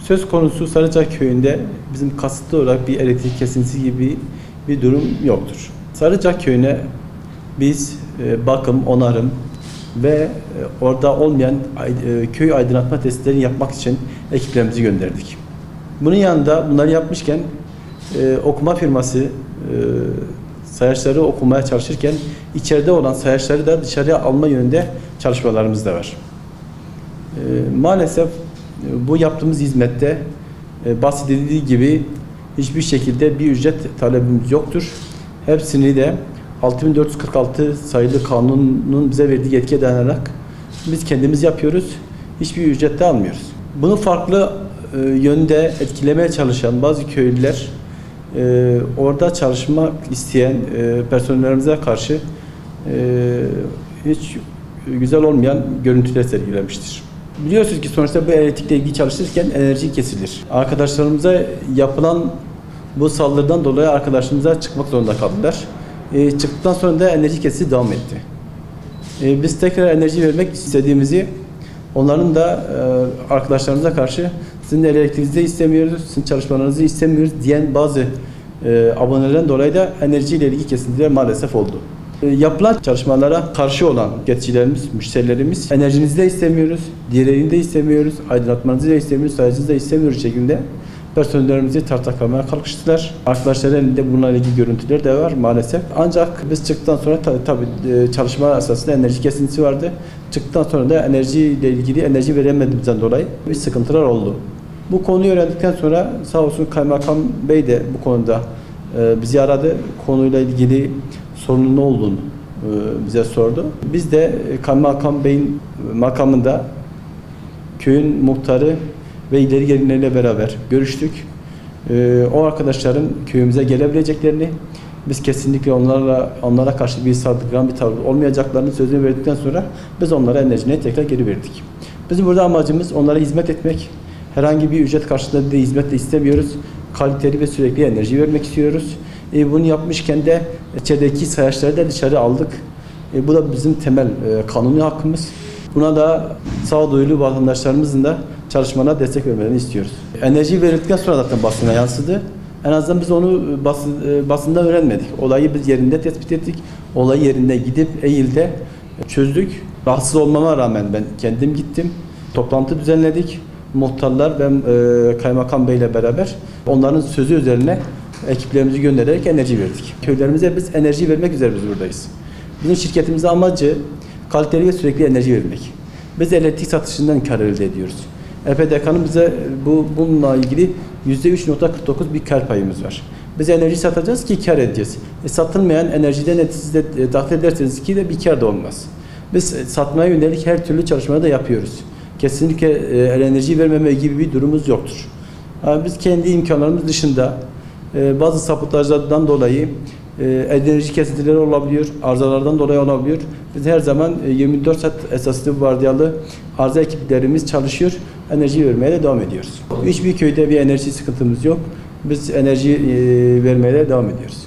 Söz konusu Sarıca köyünde bizim kasıtlı olarak bir elektrik kesintisi gibi bir durum yoktur. Sarıca köyüne biz bakım, onarım ve orada olmayan köy aydınlatma testlerini yapmak için ekiplerimizi gönderdik. Bunun yanında bunları yapmışken okuma firması sayaçları okumaya çalışırken içeride olan sayaçları da dışarıya alma yönünde çalışmalarımız da var. Maalesef bu yaptığımız hizmette bahsedildiği gibi hiçbir şekilde bir ücret talebimiz yoktur. Hepsini de 6446 sayılı kanunun bize verdiği yetkiye dayanarak biz kendimiz yapıyoruz. Hiçbir ücret de almıyoruz. Bunu farklı yönde etkilemeye çalışan bazı köylüler orada çalışmak isteyen personellerimize karşı hiç güzel olmayan görüntüler sergilemiştir. Biliyorsunuz ki sonuçta bu elektrikle ilgili çalışırken enerji kesilir. Arkadaşlarımıza yapılan bu saldırıdan dolayı arkadaşlarımıza çıkmak zorunda kaldılar. Çıktıktan sonra da enerji kesisi devam etti. Biz tekrar enerji vermek istediğimizi onların da arkadaşlarımıza karşı sizin elektriğinizi istemiyoruz, sizin çalışmalarınızı istemiyoruz diyen bazı abonelerden dolayı da enerjiyle ilgili kesintiler maalesef oldu. Yapılan çalışmalara karşı olan yetkilerimiz, müşterilerimiz enerjinizi de istemiyoruz, diğerini de istemiyoruz, aydınlatmanızı da istemiyoruz, sayacınızı da istemiyoruz şeklinde personellerimizi tartaklamaya kalkıştılar. Arkadaşların elinde bununla ilgili görüntüler de var maalesef. Ancak biz çıktıktan sonra tabii çalışma esasında enerji kesintisi vardı. Çıktıktan sonra da enerjiyle ilgili enerji veremediğimizden dolayı bir sıkıntılar oldu. Bu konuyu öğrendikten sonra sağ olsun Kaymakam Bey de bu konuda bizi aradı. Konuyla ilgili sorunun ne olduğunu bize sordu. Biz de Kaymakam Bey'in makamında köyün muhtarı ve ileri gelenleriyle beraber görüştük. O arkadaşların köyümüze gelebileceklerini, biz kesinlikle onlara karşı bir saldırgan bir tavır olmayacaklarını sözünü verdikten sonra biz onlara enerjiyi tekrar geri verdik. Bizim burada amacımız onlara hizmet etmek. Herhangi bir ücret karşılığında bir hizmet de istemiyoruz. Kaliteli ve sürekli enerji vermek istiyoruz. Bunu yapmışken de içerideki sayaçları da dışarı aldık. Bu da bizim temel kanuni hakkımız. Buna da sağduyulu vatandaşlarımızın da çalışmalarına destek vermelerini istiyoruz. Enerji verildikten sonra zaten basına yansıdı. En azından biz onu basında öğrenmedik. Olayı biz yerinde tespit ettik. Olayı yerinde gidip Eylül'de çözdük. Rahatsız olmama rağmen ben kendim gittim. Toplantı düzenledik. Muhtarlar ve Kaymakam Bey ile beraber onların sözü üzerine ekiplerimizi göndererek enerji verdik. Köylerimize biz enerji vermek üzere biz buradayız. Bizim şirketimizin amacı kaliteli ve sürekli enerji vermek. Biz elektrik satışından kar elde ediyoruz. EPDK'nın bize bununla ilgili %3.49 bir kar payımız var. Biz enerji satacağız ki kar edeceğiz. Satılmayan enerjiden neticede dahil ederseniz ki de bir kar da olmaz. Biz satmaya yönelik her türlü çalışmayı da yapıyoruz. Kesinlikle enerji vermeme gibi bir durumumuz yoktur. Biz kendi imkanlarımız dışında bazı sapıtajlardan dolayı enerji kesintileri olabiliyor, arızalardan dolayı olabiliyor. Biz her zaman 24 saat esaslı vardiyalı arıza ekiplerimiz çalışıyor, enerji vermeye de devam ediyoruz. Hiçbir köyde bir enerji sıkıntımız yok. Biz enerji vermeye de devam ediyoruz.